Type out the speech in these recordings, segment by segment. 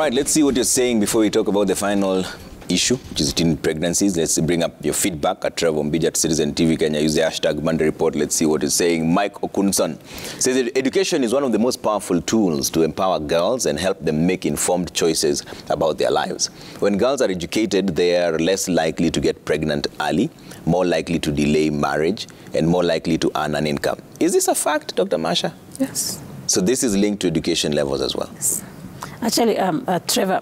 right, let's see what you're saying before we talk about the final issue, which is teen pregnancies. Let's bring up your feedback at Trevor Mbija at Citizen TV Kenya. Use the hashtag Monday Report. Let's see what you're saying. Mike Okunson says that education is one of the most powerful tools to empower girls and help them make informed choices about their lives. When girls are educated, they are less likely to get pregnant early, more likely to delay marriage, and more likely to earn an income. Is this a fact, Dr. Masha? Yes. So this is linked to education levels as well? Yes. Actually, Trevor,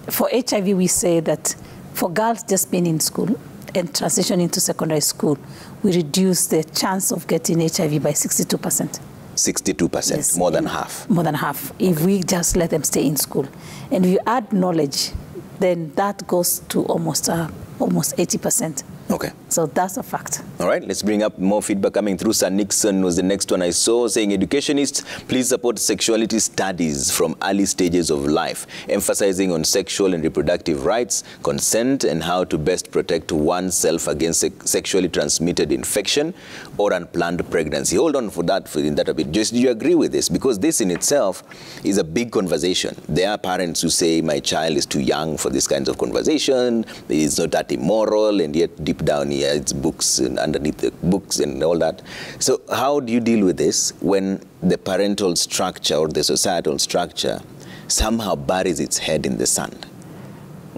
for HIV, we say that for girls just being in school and transitioning to secondary school, we reduce the chance of getting HIV by 62%. 62%, yes, more than half. More than half, if we just let them stay in school. And if you add knowledge, then that goes to almost 80%. Okay. So that's a fact. All right, let's bring up more feedback coming through. Sir Nixon was the next one I saw, saying, educationists, please support sexuality studies from early stages of life, emphasizing on sexual and reproductive rights, consent, and how to best protect oneself against sexually transmitted infection or unplanned pregnancy. Hold on for that a bit. Just, do you agree with this? Because this in itself is a big conversation. There are parents who say, my child is too young for this kinds of conversation, it's not that immoral, and yet deep down here it's books and underneath the books and all that. So how do you deal with this when the parental structure or the societal structure somehow buries its head in the sand,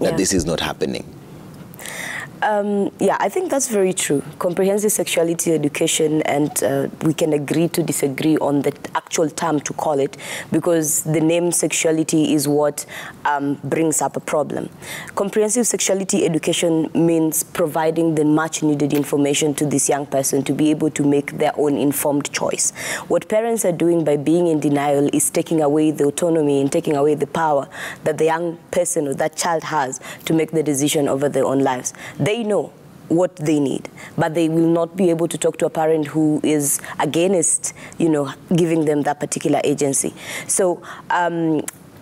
that this is not happening? Yeah, I think that's very true. Comprehensive sexuality education, and we can agree to disagree on the actual term to call it, because the name sexuality is what brings up a problem. Comprehensive sexuality education means providing the much needed information to this young person to be able to make their own informed choice. What parents are doing by being in denial is taking away the autonomy and taking away the power that the young person or that child has to make the decision over their own lives. They know what they need, but they will not be able to talk to a parent who is against, giving them that particular agency. So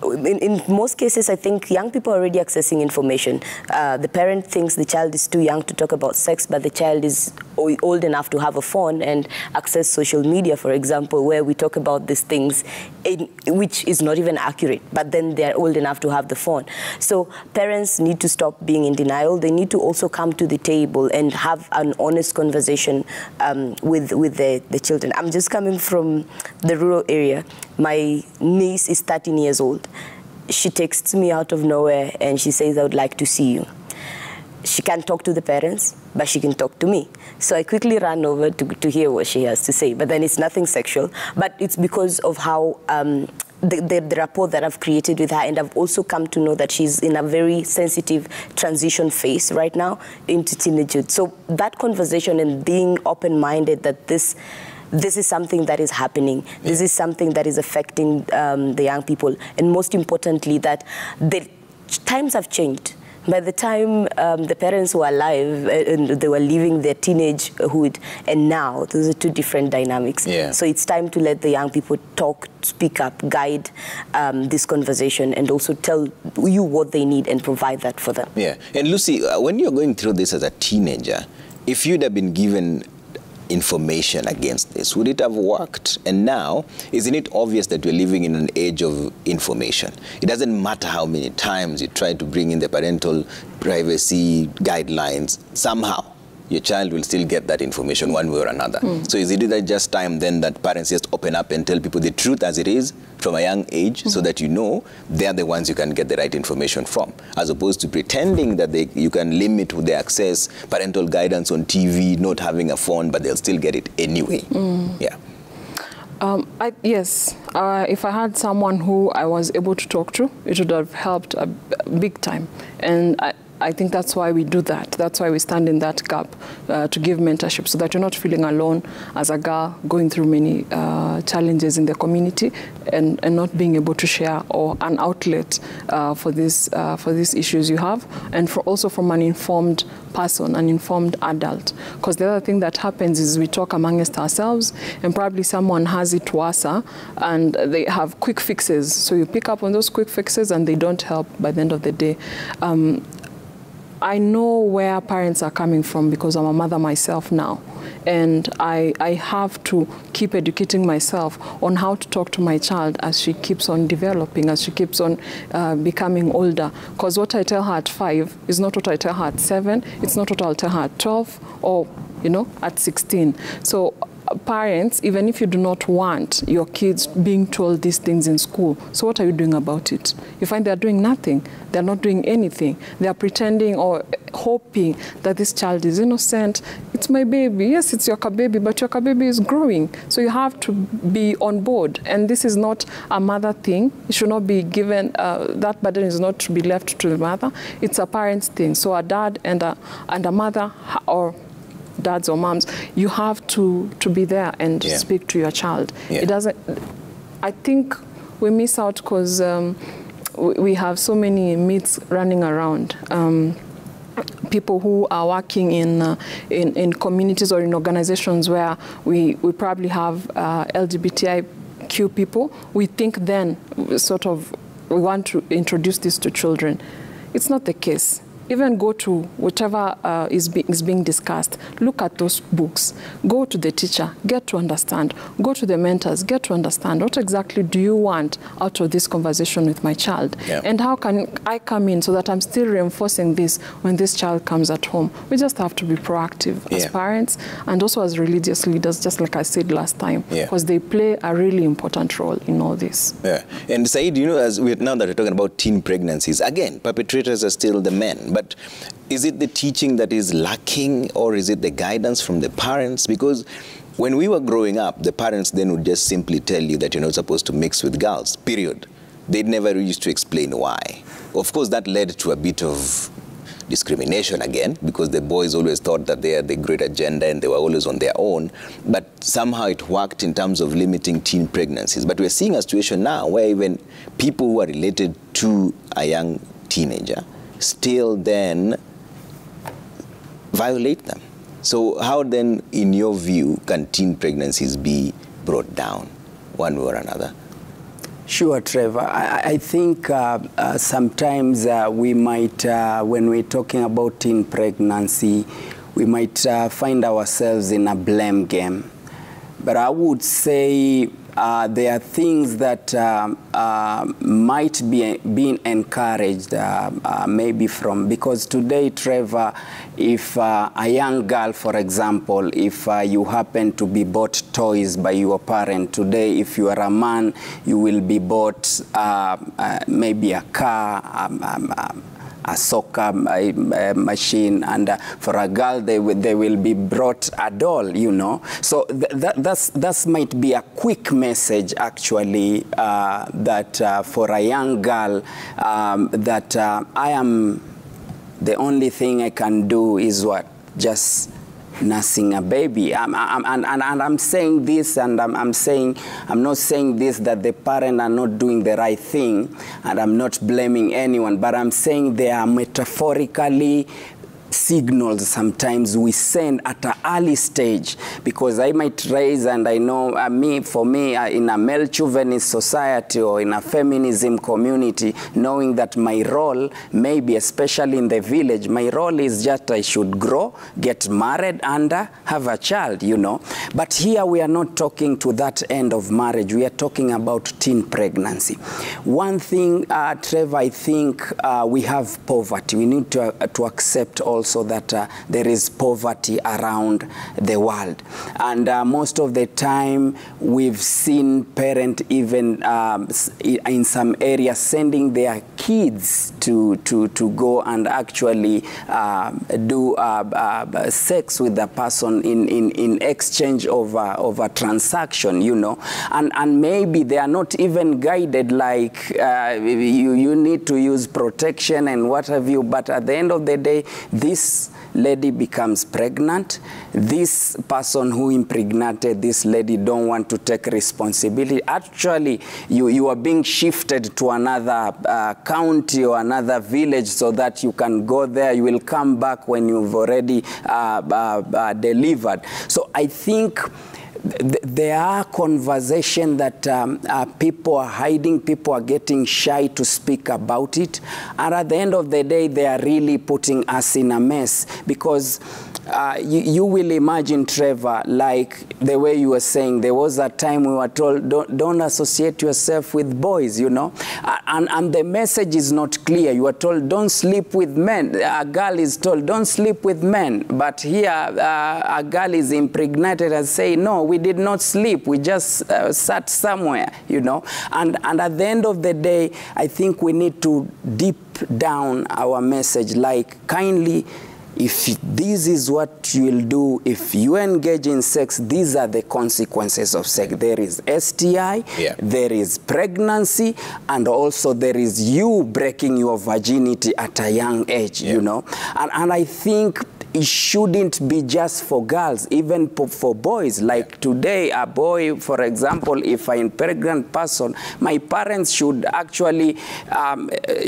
in most cases, I think young people are already accessing information. The parent thinks the child is too young to talk about sex, but the child is old enough to have a phone and access social media, for example, where we talk about these things, which is not even accurate, but then they're old enough to have the phone. So parents need to stop being in denial. They need to also come to the table and have an honest conversation with the children. I'm just coming from the rural area. My niece is 13 years old. She texts me out of nowhere and she says, I would like to see you. She can't talk to the parents, but she can talk to me. So I quickly ran over to hear what she has to say. But then it's nothing sexual, but it's because of how the rapport that I've created with her, and I've also come to know that she's in a very sensitive transition phase right now into teenagehood. So that conversation and being open-minded that this is something that is happening. This is something that is affecting the young people. And most importantly, that the times have changed. By the time the parents were alive and they were living their teenagehood, and now, those are two different dynamics. Yeah. So it's time to let the young people talk, speak up, guide this conversation, and also tell you what they need and provide that for them. Yeah. And Lucy, when you're going through this as a teenager, if you'd have been given information against this, would it have worked? And now, isn't it obvious that we're living in an age of information? It doesn't matter how many times you try to bring in the parental privacy guidelines, somehow your child will still get that information one way or another. So is it just time then that parents just open up and tell people the truth as it is from a young age, so that you know they're the ones you can get the right information from, as opposed to pretending that you can limit the access, parental guidance on TV, not having a phone, but they'll still get it anyway. Yeah. Yes, if I had someone who I was able to talk to, it would have helped big time. And I think that's why we do that. That's why we stand in that gap to give mentorship, so that you're not feeling alone as a girl going through many challenges in the community and not being able to share or an outlet for these issues you have, and also from an informed person, an informed adult. Because the other thing that happens is we talk amongst ourselves, and probably someone has it worse, and they have quick fixes. So you pick up on those quick fixes and they don't help by the end of the day. I know where parents are coming from because I'm a mother myself now. And I have to keep educating myself on how to talk to my child as she keeps on developing, as she keeps on becoming older. Because what I tell her at 5 is not what I tell her at 7, it's not what I'll tell her at 12 or, you know, at 16. So parents, even if you do not want your kids being told these things in school, so what are you doing about it? You find they're doing nothing. They're not doing anything. They're pretending or hoping that this child is innocent. It's my baby. Yes, it's your baby, but your baby is growing. So you have to be on board. And this is not a mother thing. It should not be given, that burden is not to be left to the mother. It's a parent's thing. So a dad and a mother, or dads or moms, you have to be there and speak to your child. It doesn't, I think we miss out because we have so many myths running around. People who are working in communities or in organizations where we probably have LGBTIQ people, we think then sort of we want to introduce this to children. It's not the case. Even go to whatever is being discussed. Look at those books. Go to the teacher. Get to understand. Go to the mentors. Get to understand what exactly do you want out of this conversation with my child. And how can I come in so that I'm still reinforcing this when this child comes at home. We just have to be proactive as parents and also as religious leaders, just like I said last time, because they play a really important role in all this. And Said, you know, now that we're talking about teen pregnancies, again, perpetrators are still the men. But is it the teaching that is lacking, or is it the guidance from the parents? Because when we were growing up, the parents then would just simply tell you that you're not supposed to mix with girls, period. They never used to explain why. Of course, that led to a bit of discrimination again, because the boys always thought that they had the great agenda and they were always on their own. But somehow it worked in terms of limiting teen pregnancies. But we're seeing a situation now where even people who are related to a young teenager still then violate them. So how then, in your view, can teen pregnancies be brought down one way or another? Sure, Trevor. I think sometimes we might, when we're talking about teen pregnancy, we might find ourselves in a blame game. But I would say there are things that might be being encouraged maybe from, because today, Trevor, if a young girl, for example, if you happen to be bought toys by your parent, today if you are a man, you will be bought maybe a car, a soccer machine, and for a girl they will be brought a doll, you know. So that might be a quick message actually, that for a young girl, that I am, the only thing I can do is what? Just nursing a baby. And I'm saying this, and I'm not saying this that the parents are not doing the right thing, and I'm not blaming anyone, but I'm saying they are metaphorically signals sometimes we send at an early stage, because I might raise, and I know for me in a male chauvinist society or in a feminism community, knowing that my role, maybe especially in the village, my role is just I should grow, get married, and have a child, you know. But here we are not talking to that end of marriage. We are talking about teen pregnancy. One thing, Trevor, I think we have poverty. We need to accept also that there is poverty around the world, and most of the time we've seen parents even in some areas sending their kids to go and actually do sex with the person in exchange of a transaction, you know, and maybe they are not even guided like you need to use protection and what have you, but at the end of the day, this lady becomes pregnant. This person who impregnated this lady don't want to take responsibility. Actually, you are being shifted to another county or another village so that you can go there. You will come back when you've already delivered. So I think there are conversations that people are hiding, people are getting shy to speak about it, and at the end of the day, they are really putting us in a mess, because you will imagine, Trevor, like the way you were saying, there was a time we were told, don't associate yourself with boys, you know, and the message is not clear. You are told, don't sleep with men. A girl is told, don't sleep with men. But here, a girl is impregnated and say, no, we did not sleep. We just sat somewhere, you know. And at the end of the day, I think we need to deep down our message, like kindly, if this is what you will do, if you engage in sex, these are the consequences of sex. There is STI, there is pregnancy, and also there is you breaking your virginity at a young age, you know. And I think it shouldn't be just for girls, even for boys. Like today, a boy, for example, if I'm a pregnant person, my parents should actually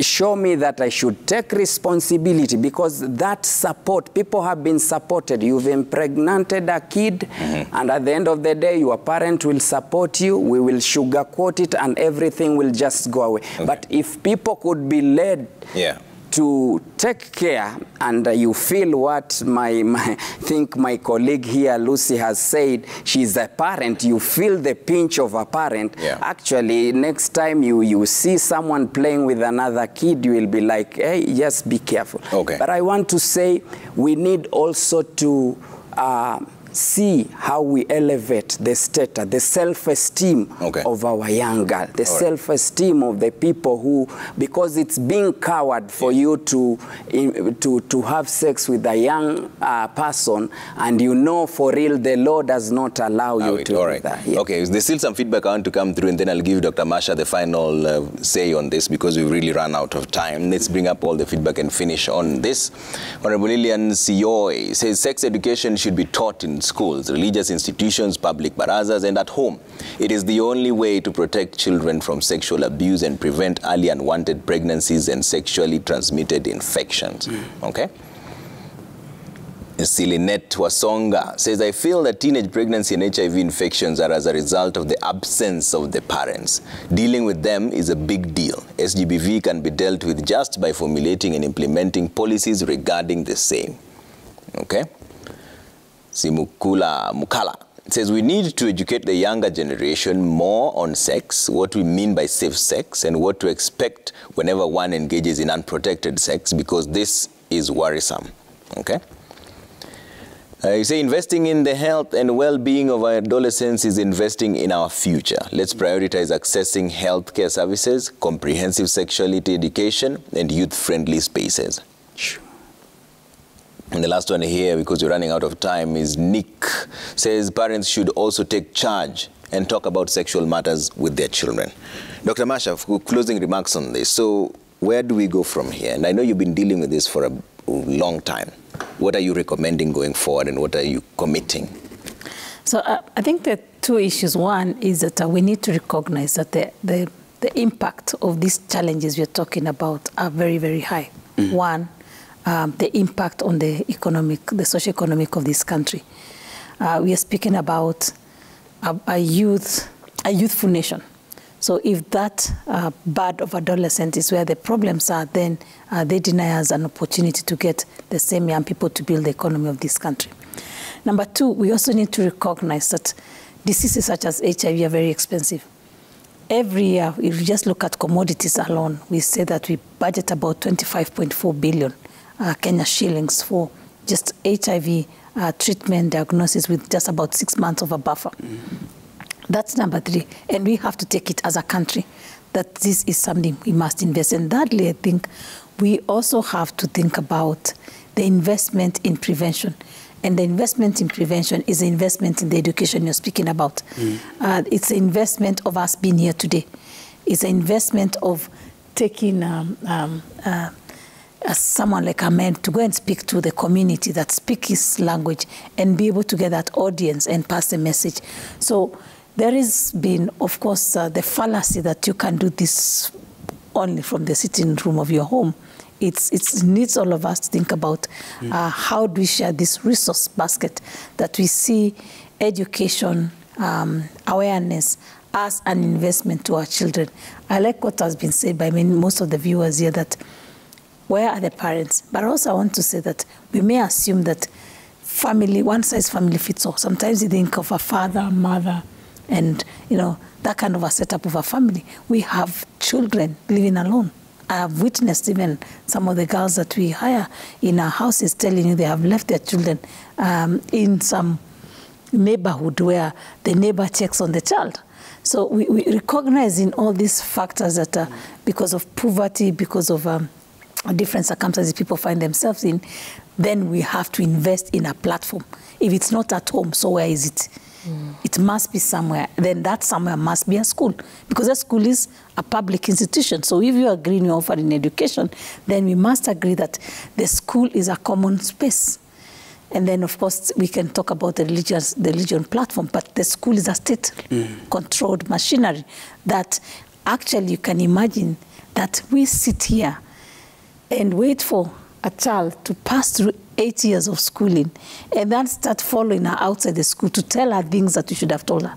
show me that I should take responsibility, because that support, people have been supported. You've impregnated a kid, and at the end of the day, your parent will support you. We will sugarcoat it, and everything will just go away. But if people could be led to take care, and you feel what think my colleague here, Lucy, has said, she's a parent, you feel the pinch of a parent. Actually, next time you see someone playing with another kid, you will be like, hey, just be careful. But I want to say, we need also to see how we elevate the status, the self-esteem of our young girl, the self-esteem of the people who, because it's being coward for you to have sex with a young person, and you know for real the law does not allow you to do that. Okay, there's still some feedback I want to come through, and then I'll give Dr. Masha the final say on this, because we've really run out of time. Let's bring up all the feedback and finish on this. Honorable Lillian Sioy says sex education should be taught in schools, religious institutions, public barazas, and at home. It is the only way to protect children from sexual abuse and prevent early unwanted pregnancies and sexually transmitted infections. Okay? Silinette Wasonga says, I feel that teenage pregnancy and HIV infections are as a result of the absence of the parents. Dealing with them is a big deal. SGBV can be dealt with just by formulating and implementing policies regarding the same. Okay? Simukula Mukala says, we need to educate the younger generation more on sex, what we mean by safe sex, and what to expect whenever one engages in unprotected sex, because this is worrisome. Okay? You say investing in the health and well-being of our adolescents is investing in our future. Let's prioritize accessing healthcare services, comprehensive sexuality education, and youth-friendly spaces. And the last one here, because we're running out of time, is Nick. Says parents should also take charge and talk about sexual matters with their children. Dr. Masha, closing remarks on this. So where do we go from here? And I know you've been dealing with this for a long time. What are you recommending going forward, and what are you committing? So I think there are two issues. One is that we need to recognize that the impact of these challenges we're talking about are very, very high. One, the impact on the socio-economic of this country. We are speaking about a youthful nation. So if that bad of adolescent is where the problems are, then they deny us an opportunity to get the same young people to build the economy of this country. Number two, we also need to recognize that diseases such as HIV are very expensive. Every year, if you just look at commodities alone, we say that we budget about 25.4 billion Kenya shillings for just HIV treatment, diagnosis, with just about 6 months of a buffer. That's number three. And we have to take it as a country that this is something we must invest in. Thirdly, I think we also have to think about the investment in prevention. And the investment in prevention is the investment in the education you're speaking about. It's the investment of us being here today. It's an investment of taking someone like Ahmed to go and speak to the community that speak his language and be able to get that audience and pass the message. So there has been, of course, the fallacy that you can do this only from the sitting room of your home. It needs all of us to think about how do we share this resource basket that we see education, awareness as an investment to our children. I like what has been said by most of the viewers here, that where are the parents? But also I want to say that we may assume that family, one size family fits all. Sometimes you think of a father, mother, and, you know, that kind of a setup of a family. We have children living alone. I have witnessed even some of the girls that we hire in our houses telling you they have left their children in some neighborhood where the neighbor checks on the child. So we recognize in all these factors that because of poverty, because of different circumstances people find themselves in, then we have to invest in a platform. If it's not at home, so where is it? It must be somewhere. Then that somewhere must be a school, because a school is a public institution. So if you agree you're offering education, then we must agree that the school is a common space. And then, of course, we can talk about the religion platform, but the school is a state-controlled machinery that actually you can imagine that we sit here and wait for a child to pass through 8 years of schooling and then start following her outside the school to tell her things that you should have told her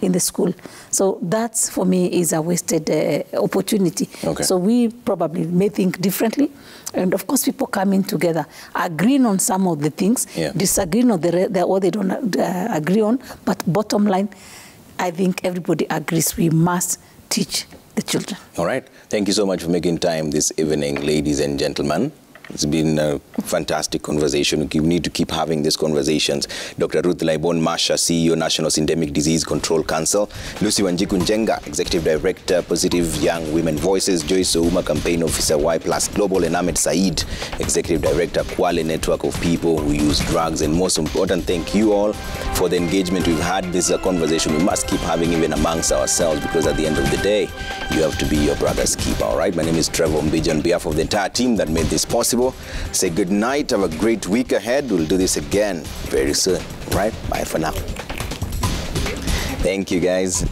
in the school. So that's, for me, is a wasted opportunity. Okay. So we probably may think differently. And, of course, people coming together, agreeing on some of the things, disagreeing on what they don't agree on. But bottom line, I think everybody agrees we must teach the children. All right. Thank you so much for making time this evening, ladies and gentlemen. It's been a fantastic conversation. We need to keep having these conversations. Dr. Ruth Laibon Masha, CEO, National Syndemic Disease Control Council. Lucy Wanjiku Njenga, Executive Director, Positive Young Women Voices. Joyce Ouma, Campaign Officer, Y Plus Global. And Ahmed Said, Executive Director, Kwale Network of People Who Use Drugs. And most important, thank you all for the engagement we've had. This is a conversation we must keep having even amongst ourselves, because at the end of the day, you have to be your brother's keeper. All right? My name is Trevor Mbiji. On behalf of the entire team that made this possible, say good night. Have a great week ahead. We'll do this again very soon. All right? Bye for now. Thank you, guys.